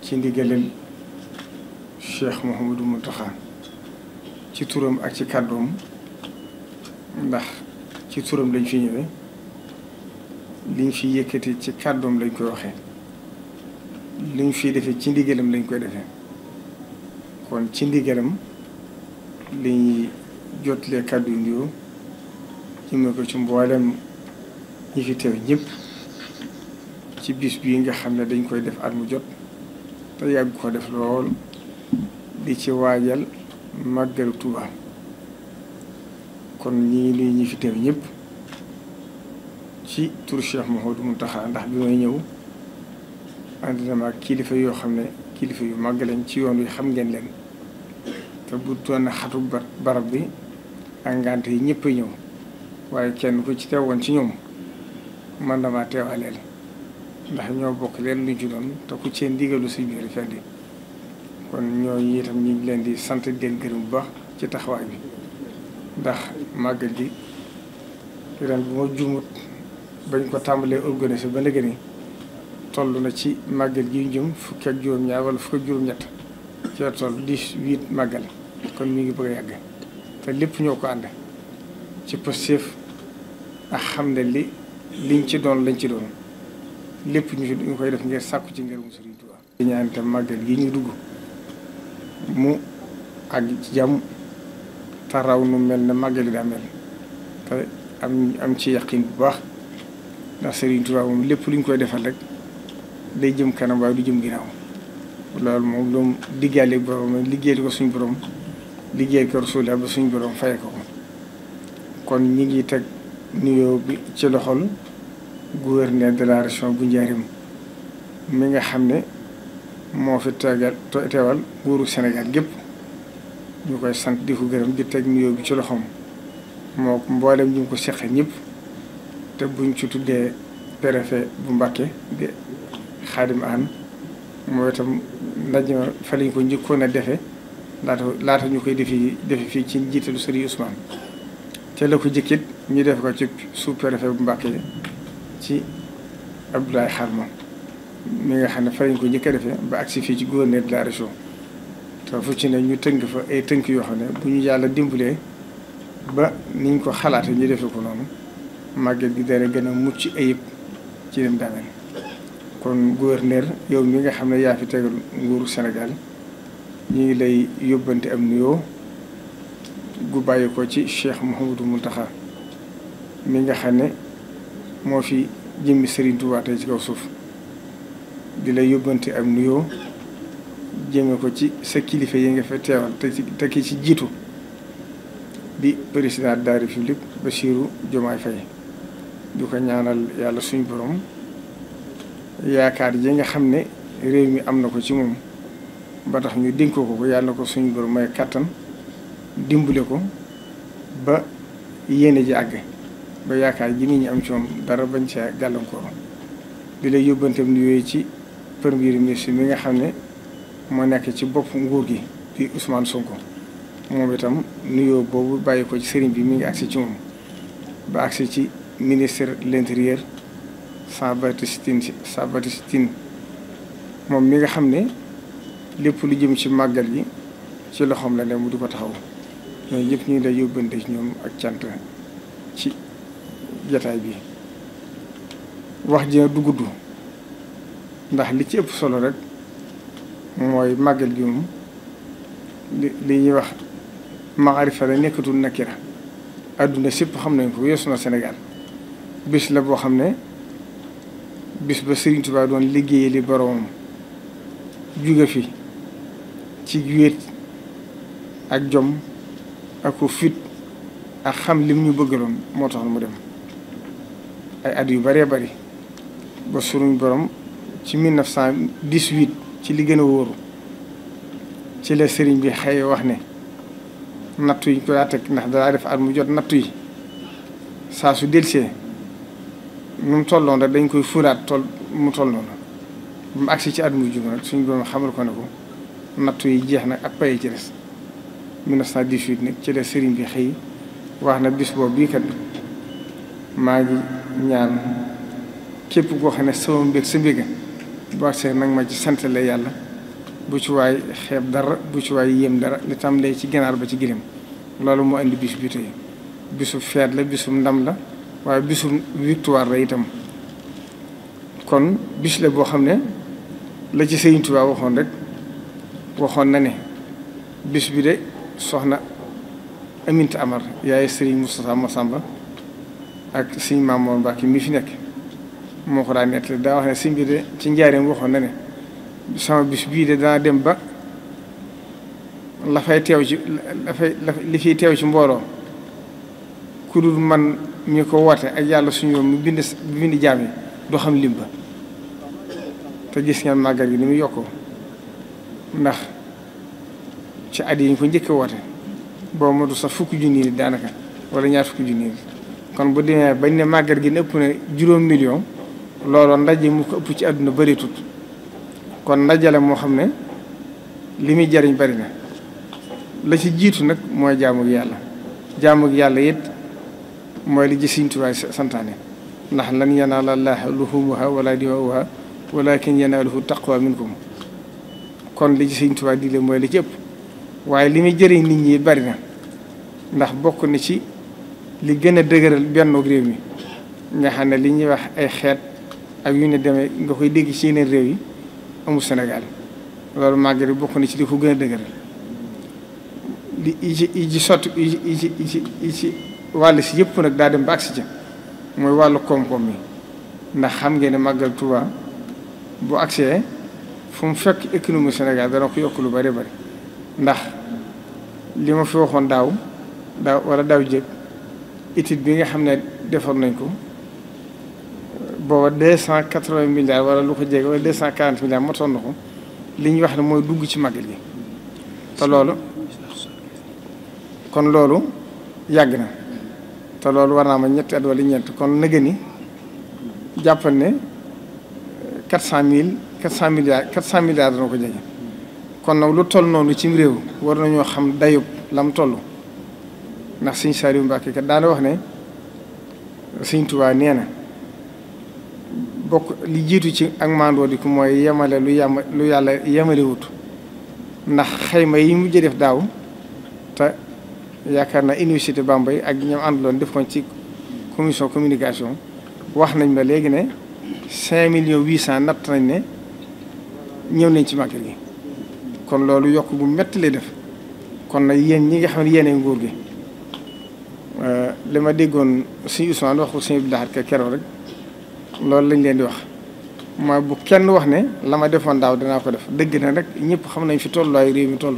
ci ndigalal Cheikh Mouhamadou Mountakha ci turam ak ci kàddoom, ndax ci turam lañ fi ñëwee, liñ fi yëkkati ci kàddoom lañ koy waxee, liñ fi defee ci ndigalam lañ koy defee. kon ci ndigalam liñ jotlee kàddu yu nuyoo jëmee ko ci mboolem ñi fi teew ñëpp ci bis bii nga xam ne dañ koy def at mu jot te yàgg ko def lool di ci waajal màggalu Tuubaa. kon ñi ngi nuyu ñi fi teew ñëpp ci turu Cheikh Mouhamadou Mountakha, ndax bi may ñëw ànd na ma ak kilifa yoo xam ne kilifa yu màgg lañ ci yoon wi, xam ngeen leen. te bu doon xatu barab bi ak ngànt yi ñëpp a ñëw, waaye kenn ku ci teewoon ci ñoom man damaa teewaleel, ndax ñoo bokk leen luñ ci doon te ku ci ndigalu si biir fendi. kon ñooñu itam ñu ngi leen di sant di leen gërëm bu baax ci taxawaay bi, ndax màggal gi ren bu ma juumut bañ ko tàmbalee organiser ba léegi nii toll na ci màggal gi ñu jëm fukki ak juróom-ñaar wala fukki ak juróom-ñett ci la toll 18 màggal. kon mi ngi bëgg a yàgg te lépp ñoo ko ànd ci positif ak xam ne liñ ci doon lañ ci doon lépp ñu koy def ngir sàkku ci ngërëmu Sëriñ Tuubaa. di ñaan itam màggal gi ñu dugg mu àgg ci jàmm te raw nu mel ne màggal yi daa mel te am ci yaqin bu baax, ndax Sëriñ Tuubaa moom lépp luñ koy defal rek day jëm kanam waaye du jëm ginnaaw. loolu moom lu mu diggaale borom liggéeyal ko suñ borom liggéeyal ko Rasul ba suñ borom fay ko. kon ñi ngi teg nuyoo bi ci loxol gouverneur de la région bu Njaaréem mi nga xam ne moo fi teewal nguuru Sénégal gépp. ñu koy sant di ko gërëm di teg nuyoo bi ci loxoom moo mboolem ñu ngi ko seqee ñëpp, te buñ ci tuddee préfet bu Mbàkke di Xaadim Aan mooy itam ndaje ma fa lañ ko njëkkoon a defee laata ñu koy defi fii ci njiitalu Sëriñ Ousmane. te la ko jëkkit ñu def ko ci sous-préfet bu Mbàkke ci Abdoulaye Xarma mi nga xam ne fa lañ ko njëkk a defee ba agsi fii ci gouverneur de la région. te fu ci ne ñu tënk fa ay tënk yoo xam ne bu ñu yàlla dimbalee ba niñ ko xalaatee ñu defee ko noonu màggal gi dara gën a mucc ayib ci lim daamel. kon gouverneur yow mi nga xam ne yaa fi tegal nguuru Sénégal ñu ngi lay yóbbante am nuyoo gu bàyyi ko ci Cheikh Mouhamadou Mountakha mi nga xam ne moo fi jëmmi Serigne Touba tey ci kaw suuf, di lay yóbbante am nuyoo jëme ko ci sa kilifa yi nga fa teewal te ki ci jiitu di président de la République Bassirou Diomaye Faye. di ko ñaanal yàlla suñ borom yaakaar yi nga xam ne réew mi am na ko ci moom ba tax ñu dénkoo ko yàlla na ko suñu borom may kàttan dimbale ko ba yéene ji àgg ba yaakaar ji nit ñi am ci moom dara bañ ca gàllankoor. di lay yóbbanteem nuyoo ci premier ministre mi nga xam ne moo nekk ci bopp nguur gi di Ousmane Sonko, moom itam nuyoo boobu bàyyi ko ci sëriñ bi mi ngi agsi ci moom ba agsi ci ministre de l'intérieur Jean-Baptiste Tine moom mi nga xam ne lépp lu jëm ci màggal gi ci loxoom la ne mu di ko taxaw. ñooñu yëpp ñu ngi lay yóbbante ci ñoom ak cant ci jataay bi. wax ji du gudd ndax li ci ëpp solo rek mooy màggal gi moom li ñuy wax maarifa la nekkatul nakira. àdduna sépp xam nañ ko weesu na Sénégal. bis la boo xam ne bis ba Serigne Touba doon liggéeyee li boroomam jóge fi ci wéet ak jom ak ko fit ak xam lim ñu bëggaloon moo tax mu dem ay at yu bëree bëri ba suñu borom ci 1918 ci li gën a wóoru ci la sëriñ bi xëy wax ne nattu yi ko daa teg ndax daa def at mu jot nattu yi saa su delsee nu mu tolloon rek dañ koy fulaat mu toll noonu bu mu agsi ci at muy jub nag suñu borom xamal ko ne ko nattu yi jeex nag ak paye ci des 1918 nag ci la sëriñ bi xëy wax na bis boobu bii kat maa ngi ñaan képp koo xam ne sama mbég sa mbéga boo agsee nag ma ci santale yàlla bu ci waay xeeb dara, bu ci waay yéem dara, li tàmbalee ci ganaar ba ci gileem. loolu moo indi bis bi tey bisu feet la, bisu ndam la, waaye bisu victoire la itam. kon bis la boo xam ne la ci Sëriñ Tuubaa waxoon rek waxoon na ne bis bi de soxna Aminta Amar yaay Sëriñ Moustapha Massamba ak Sëriñ Mamoor Mbàkke mi fi nekk moo ko daa nettali. daa wax ne sëñ bi de ci njaareem waxoon na ne sama bis bii de dana dem ba la fay teew ci li fiy teew ci mbooloo ku dul man mi ko woote ak yàlla suñu yoon mu bind jaam yi doo xam lim ba. te gis ngeen màggal gi ni mu yokkoo ndax ci at yi ñu ko njëkk woote boo motu sax fukki junni nit daanaka wala ñaar fukki junni nit. kon bu demee bañ ne màggal gi ne ëpp na 5 millions looloo ndaje mu ko ëpp ci àdduna bëri tut. kon ndajale moo xam ne li muy jariñ bari na. la ci jiitu nag mooy jaamu yàlla. jaamu yàlla it mooy li ci Sëriñ Tuubaa santaane ndax lan yanaala llaaha luhuumuhaa wala dimaa'uhaa walaakin yanaaluhu taqwa minkum. kon li ci Sëriñ Tuubaa digle mooy li ci ëpp waaye li muy jëriñ nit ñi bari na ndax bokk na ci li gën a dëgëral benn réew mi nga xam ne li ñuy wax ay xeet ak yu ne demee nga koy dégg ci yeneen réew yi amul Sénégal. loolu màggal bokk na ci li ko gën a dëgëral. yi ci sotti yi ci wàll si yëpp nag daa dem ba agsi ca mooy wàllu koom-koom mi ndax xam ngeen ne màggal Tuuba bu agsee fu mu fekk économie Sénégal dana ko yokk lu bari bari ndax li ma fi waxoon daaw wala daaw jëkk étude bi nga xam ne defoon nañ ko booba 280 milliards wala lu ko jege wala 240 milliards motoon na ko li ñuy wax ne mooy dugg ci màggal gi te loolu kon loolu yàgg na te loolu war naa ma ñetti at wala ñeent kon nëgë ni jàppal ne 400 milliards dana ko jege. kon nag lu toll noonu ci réew war nañoo xam dayub lam toll ndax Sëriñ Saliou Mbacke kat daana wax ne Sëriñ Tuubaa nee na bokk li jiitu ci ak maandoo di ko mooy yemale lu yàlla yemale wut ndax xayma yi mujj def daaw te yaakaar naa université Bambey ak ñoom àndaloon def ko ci commission communication wax nañ ma léegi ne 5,800,000 natt nañ ne ñëw nañ ci màggal gi. kon loolu yokk bu metti lay def kon nag yéen ñi nga xam ne yéenay nguur gi li ma déggoon suñu Ousmane wax ko suñu Abdou Ka keroog rek loolu lañ leen di wax mooy bu kenn wax ne la ma defoon daaw danaa ko def dëgg na rek ñëpp xam nañ fi tolluwaayu réew mi toll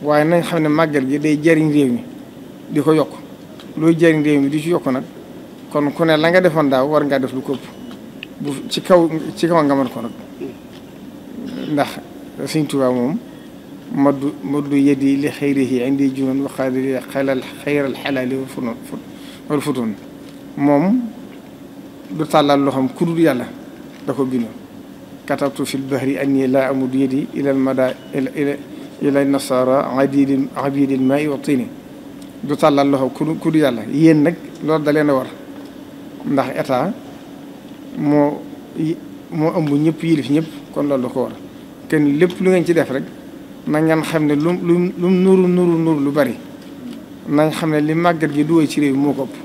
waaye nañ xam ne màggal gi day jariñ réew mi di ko yokk looy jariñ réew mi di ci yokk nag kon ku ne la nga defoon daaw war ngaa def lu ko ëpp bu ci kaw nga mën ko nag ndax Sëriñ Tuubaa moom maddu yadi li xayrihi indi junoon waxaadili xayral xalaali wal futoon moom du tàllal loo xam ku dul yàlla da ko bindoon katabtu fil bahri anni laa amudu yadi ilal mada ila nasara abidil maai wa tini du tàllal loo xam ku dul yàlla yéen nag loolu da leen a war ndax état moo ëmb ñëpp yilif ñëpp kon loolu da ko war kenn lépp lu ngeen ci def rek na ngeen xam ne lu nuru lu bari nañ xam ne li màggat gi duwee ci réew moo ko ëpp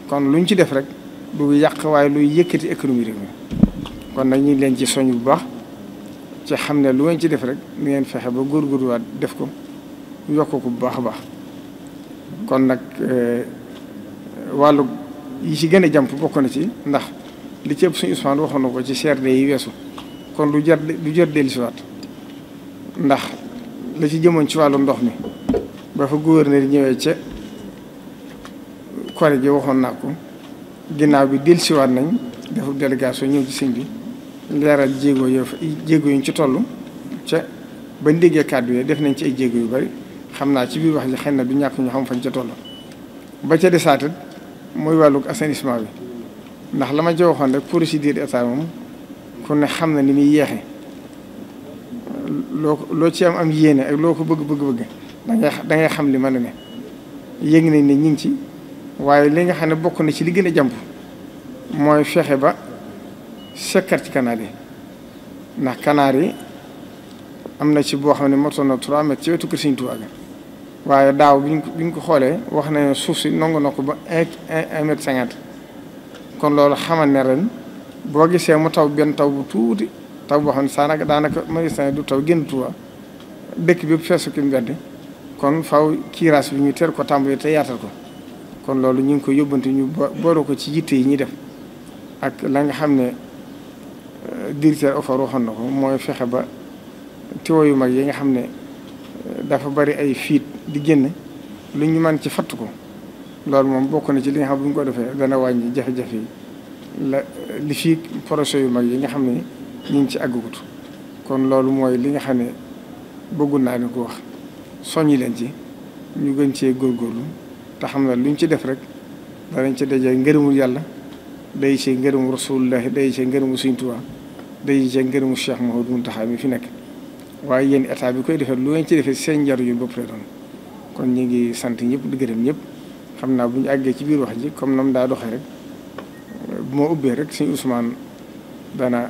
kon luñ ci def rek du yàq waaye luy yëkkati économie réew mi kon nag ñu ngi leen ci soñ bu baax ci xam ne lu ngeen ci def rek ni ngeen fexe ba góorgóorluwaat def ko yokk ko bu baax a baax kon nag wàllu yi ci gën a jàmp bokk na ci ndax li ci ëpp suñu Ousmane waxoon na ko ci CRD yi weesu kon du jar dellusiwaat ndax la ci jëmoon ci wàllu ndox mi ba fa gouverneur ñëwee ca Koré gi waxoon naa ko ginnaaw bi dellusiwaat nañ defu délégation ñëw ci sëñ bi leeral jéego yuñ ci toll ca bañ déggee kàddu yi def nañ ci ay jéego yu bari xam naa ci biir wax ji xëy na du ñàkk ñu xam fañ ca toll ba ca desaatat mooy wàllu assainissement bi ndax la ma ca waxoon rek procédure état moom ku ne xam na ni muy yeexe loo ci am yéene ak loo ko bëgg da ngay xam li mën a ne yëg nañ ne ñu ngi ci waaye li nga xam ne bokk na ci li gën a jàmp mooy fexe ba sekkat ci kanaal yi ndax kanaar yi am na ci boo xam ne motoon na 3 mètres ci wetu kër Sëriñ Tuubaa waaye daaw biñ ko xoolee wax nañu suuf si nangu na ko ba 1 mètre 50 kon loolu xamal ne ren boo gisee mu taw benn taw bu tuuti taw boo xam ne saa nag daanaka magistrat du taw génn Tuubaa dëkk bi feesu ki mbedd kon faw kiiraas bi ñu teel ko tàmbali te yaatal ko kon loolu ñu ngi ko yóbbante ñu boole ko ci yitte yi ñuy def ak la nga xam ne directeur OFOR waxoon na ko mooy fexe ba tiwo yu mag yi nga xam ne dafa bari ay fiit di génn lu ñu mën ci fatt ko loolu moom bokk na ci li nga xam bu ñu ko defee dana wàññi jafe-jafe yi li fii projet yu mag yi nga xam ne ñu ngi ci àggugut kon loolu mooy li nga xam ne bëggul naa leen ko wax soññi leen ci ñu gën cee góorgóorlu te xam ne luñ ci def rek danañ ci dajee ngërëmul yàlla day ci ngërëmu Rasulullah day ci ngërëmu Sëriñ Tuubaa day ci ngërëmu Cheikh Mouhamadou Mountakha mi fi nekk waaye yéen état bi koy defee lu ngeen ci defee seen njariñu bopp lay doon kon ñu ngi sant ñëpp di gërëm ñëpp xam naa bu ñu àggee ci biir wax ji comme nam daa doxee rek bu ma ubbee rek Sëriñ Ousmane dana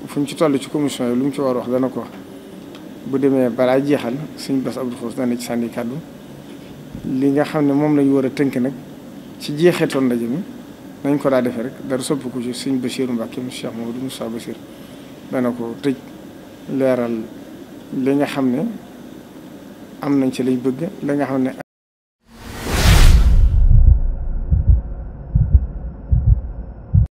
fu ñu ci toll ci commission yi lu mu ci war a wax dana ko wax bu demee balaa jeexal Sëriñ Bass Abdou Khoudoss dana ci sànni kàddu li nga xam ne moom lañu war a tënk nag ci jeexitoon ndaje mi nañ ko daa defee rek dara soppi ko ci Sëriñ Bassirou Mbacké mu Cheikh Mouhamadou Moussa Bassir dana ko tëj leeral li nga xam ne am nañ ci lañ bëgg li nga xam ne